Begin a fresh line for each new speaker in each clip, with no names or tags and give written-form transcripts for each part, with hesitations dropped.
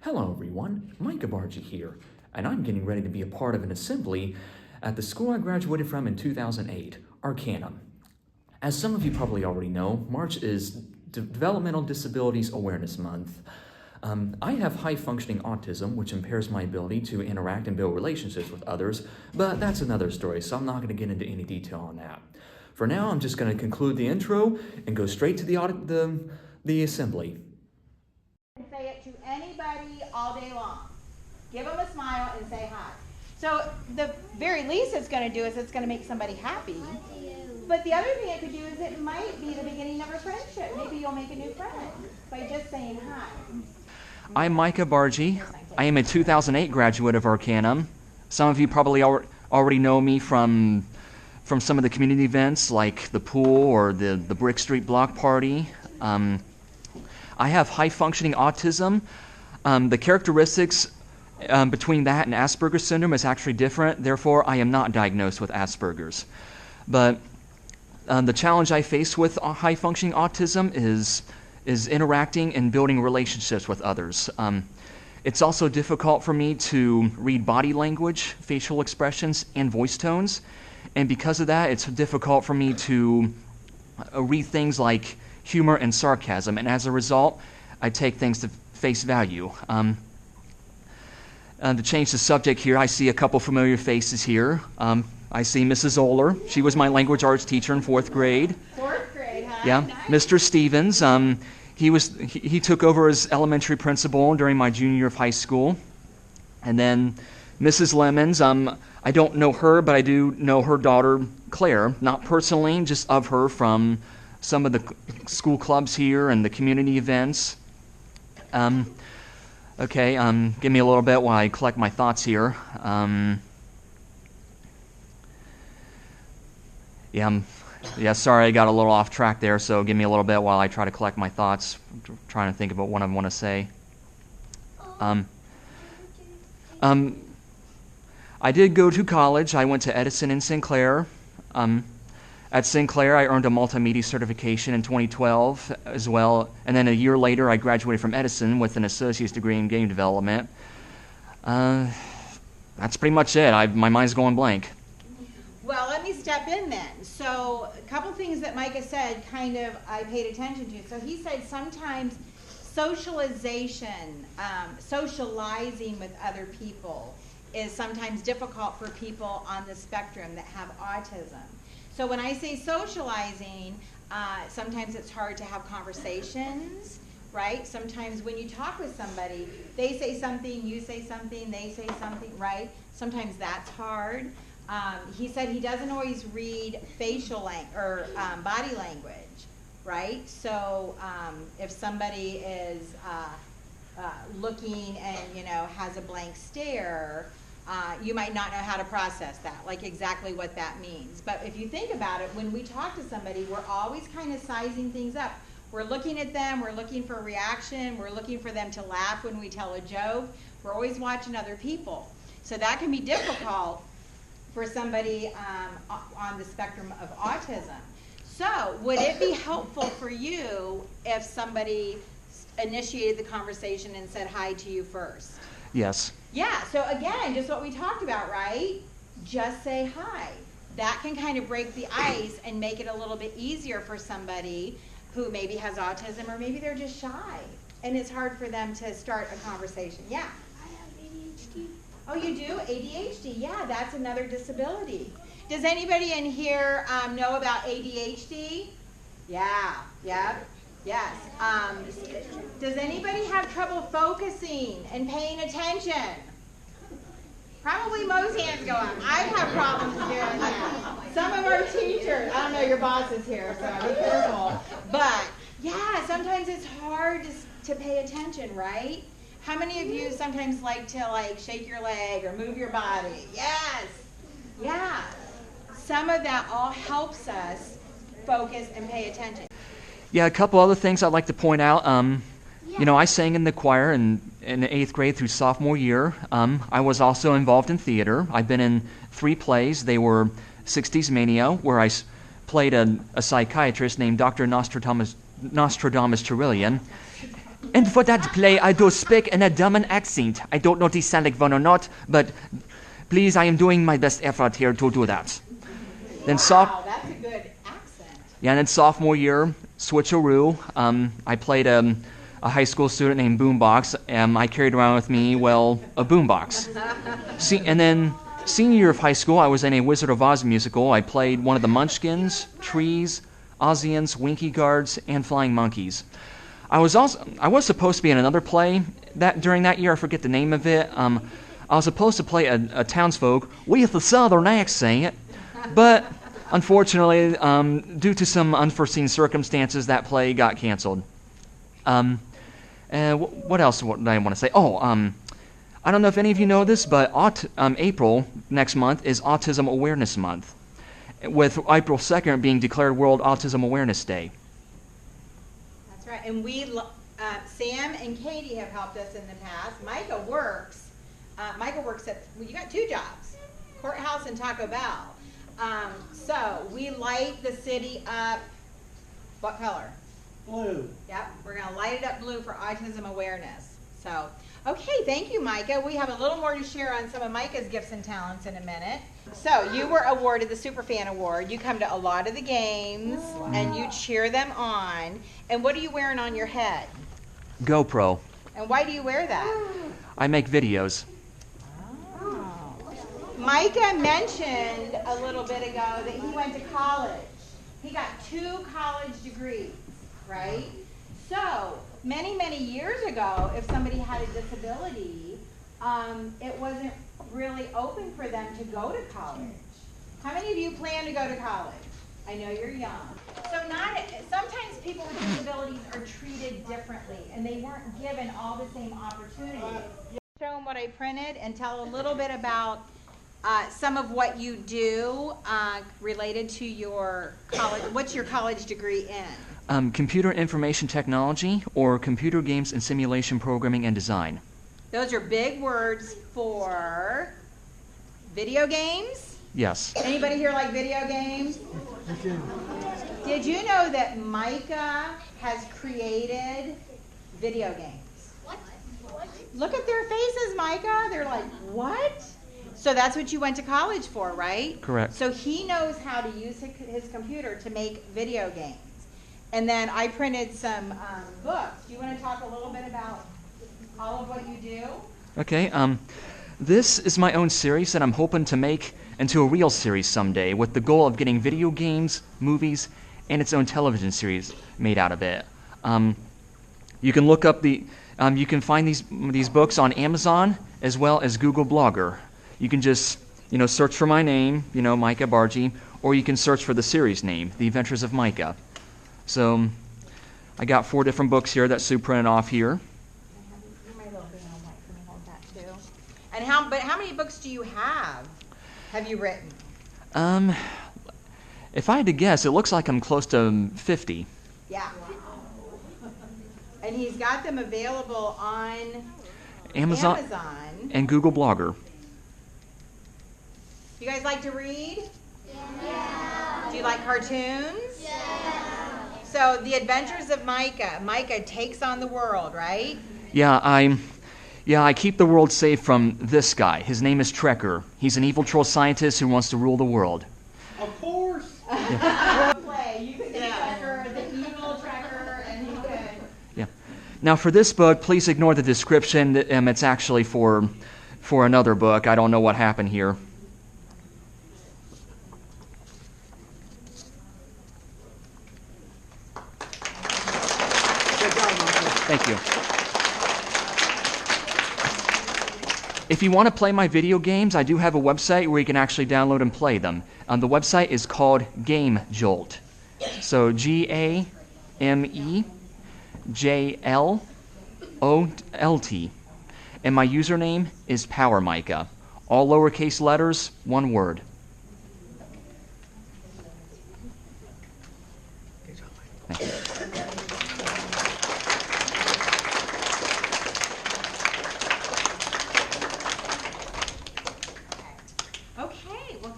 Hello everyone, Micah Barga here, and I'm getting ready to be a part of an assembly at the school I graduated from in 2008, Arcanum. As some of you probably already know, March is Developmental Disabilities Awareness Month. I have high-functioning autism, which impairs my ability to interact and build relationships with others, but that's another story, so I'm not going to get into any detail on that. For now, I'm just going to conclude the intro and go straight to the assembly.
Say it to anybody all day long. Give them a smile and say hi. So the very least it's going to do is it's going to make somebody happy. But the other thing it could do is it might be the beginning of a friendship. Maybe you'll make a new friend by just saying hi.
I'm Micah Barga. I am a 2008 graduate of Arcanum. Some of you probably already know me from some of the community events like the pool or the Brick Street Block Party. I have high-functioning autism. The characteristics between that and Asperger's syndrome is actually different. Therefore, I am not diagnosed with Asperger's. But the challenge I face with high-functioning autism is interacting and building relationships with others. It's also difficult for me to read body language, facial expressions, and voice tones. And because of that, it's difficult for me to read things like humor and sarcasm, and as a result, I take things to face value. To change the subject here, I see a couple familiar faces here. I see Mrs. Oler. She was my language arts teacher in 4th grade.
4th grade, huh?
Yeah.
Nice.
Mr. Stevens, he took over as elementary principal during my junior year of high school. And then Mrs. Lemons, I don't know her, but I do know her daughter, Claire. Not personally, just of her from some of the school clubs here and the community events. Okay, give me a little bit while I collect my thoughts here. Sorry, I got a little off track there, so give me a little bit while I try to collect my thoughts, trying to think about what I want to say. I did go to college. I went to Edison and Sinclair. At Sinclair, I earned a multimedia certification in 2012 as well, and then a year later, I graduated from Edison with an associate's degree in game development. That's pretty much it. My mind's going blank.
Well, let me step in then. So a couple things that Micah said I paid attention to. So he said sometimes socialization, socializing with other people is sometimes difficult for people on the spectrum that have autism. So when I say socializing, sometimes it's hard to have conversations, right? Sometimes when you talk with somebody, they say something, you say something, they say something, right? Sometimes that's hard. He said he doesn't always read facial or body language, right? So if somebody is looking and has a blank stare, you might not know how to process that, like exactly what that means. But if you think about it, when we talk to somebody, we're always kind of sizing things up. We're looking at them, we're looking for a reaction, we're looking for them to laugh when we tell a joke. We're always watching other people. So that can be difficult for somebody on the spectrum of autism. So would it be helpful for you if somebody initiated the conversation and said hi to you first?
Yes.
Yeah, so again, just what we talked about, right? Just say hi. That can kind of break the ice and make it a little bit easier for somebody who maybe has autism or maybe they're just shy and it's hard for them to start a conversation. Yeah?
I have ADHD.
Oh, you do? ADHD. Yeah, that's another disability. Does anybody in here know about ADHD? Yeah, yep. Yes. Does anybody have trouble focusing and paying attention? Probably most hands go up. I have problems doing that. Some of our teachers, I don't know, your boss is here, so be careful. But yeah, sometimes it's hard to pay attention, right? How many of you sometimes like to shake your leg or move your body? Yes. Yeah. Some of that all helps us focus and pay attention.
Yeah, a couple other things I'd like to point out. I sang in the choir in 8th grade through sophomore year. I was also involved in theater. I've been in 3 plays. They were 60s Mania, where I played a psychiatrist named Dr. Nostradamus Trillian. And for that play, I do speak in a German accent. I don't know if this sounds like one or not, but please, I am doing my best effort here to do that. Then
Wow, that's a good accent.
Yeah, and then sophomore year, switcheroo. I played a high school student named Boombox. I carried around with me, well, a boombox. And then senior year of high school, I was in a Wizard of Oz musical. I played one of the Munchkins, Trees, Ozians, Winky Guards, and Flying Monkeys. I was supposed to be in another play during that year. I forget the name of it. I was supposed to play a townsfolk with a southern accent, but unfortunately, due to some unforeseen circumstances, that play got canceled. What else did I want to say? I don't know if any of you know this, but April next month is Autism Awareness Month, with April 2nd being declared World Autism Awareness Day.
That's right. And Sam and Katie have helped us in the past. Micah works at, well, you got 2 jobs, courthouse and Taco Bell. So we light the city up, what color?
Blue.
Yep, we're going to light it up blue for autism awareness. So, okay, thank you, Micah. We have a little more to share on some of Micah's gifts and talents in a minute. So, you were awarded the Superfan Award. You come to a lot of the games, and you cheer them on. And what are you wearing on your head?
GoPro.
And why do you wear that?
I make videos.
Oh. Micah mentioned a little bit ago that he went to college. He got 2 college degrees, right? So, many, many years ago, if somebody had a disability, it wasn't really open for them to go to college. How many of you plan to go to college? I know you're young. So sometimes people with disabilities are treated differently, and they weren't given all the same opportunities. Show them what I printed and tell a little bit about some of what you do related to your college. What's your college degree in?
Computer Information Technology, or Computer Games and Simulation Programming and Design.
Those are big words for video games.
Yes.
Anybody here like video games? Did you know that Micah has created video games? What? Look at their faces, Micah. They're like, what? So that's what you went to college for, right?
Correct.
So he knows how to use his computer to make video games. And then I printed some books. Do you want to talk a little bit about all of what you do?
Okay. This is my own series that I'm hoping to make into a real series someday, with the goal of getting video games, movies, and its own television series made out of it. You can look up you can find these books on Amazon as well as Google Blogger. You can just search for my name, Micah Barga, or you can search for the series name, The Adventures of Micah. So I got 4 different books here that Sue printed off here.
And how many books do you have you written?
If I had to guess, it looks like I'm close to 50.
Yeah. And he's got them available on
Amazon and Google Blogger.
You guys like to read? Yeah. Do you like cartoons? Yeah. So, The Adventures of Micah. Micah takes on the world, right?
Yeah, I keep the world safe from this guy. His name is Trekker. He's an evil troll scientist who wants to rule the world.
Of course.
Play. You could be Trekker, the evil Trekker, and he could.
Yeah. Now, for this book, please ignore the description. It's actually for another book. I don't know what happened here. Thank you. If you want to play my video games, I do have a website where you can actually download and play them. The website is called Game Jolt. So GameJLOLT. And my username is PowerMicah. All lowercase letters, one word.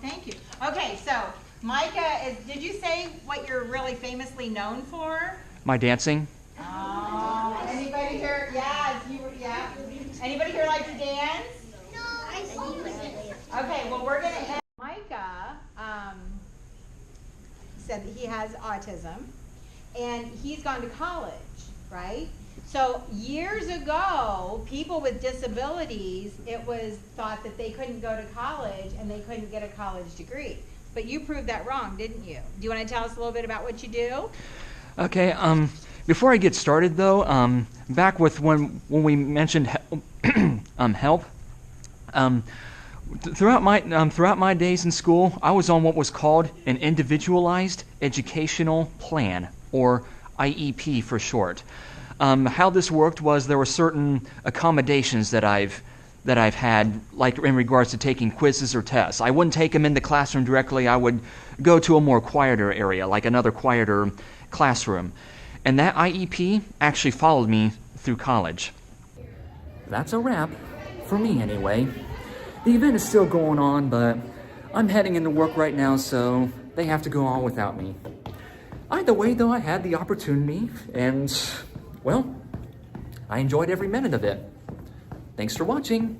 Thank you.
Okay, so Micah, did you say what you're really famously known for?
My dancing?
Oh, anybody here? Yeah, yeah. Anybody here like to dance?
No, I see.
Okay, well, we're gonna end. Micah said that he has autism, and he's gone to college, right? So years ago, people with disabilities, it was thought that they couldn't go to college and they couldn't get a college degree. But you proved that wrong, didn't you? Do you want to tell us a little bit about what you do?
Okay. Before I get started, though, back with when we mentioned help. Throughout my days in school, I was on what was called an individualized educational plan, or IEP for short. How this worked was there were certain accommodations that I've had, like in regards to taking quizzes or tests. I wouldn't take them in the classroom directly. I would go to a more quieter area, like another quieter classroom. And that IEP actually followed me through college.
That's a wrap, for me anyway. The event is still going on, but I'm heading into work right now, so they have to go on without me. Either way, though, I had the opportunity, and, well, I enjoyed every minute of it. Thanks for watching.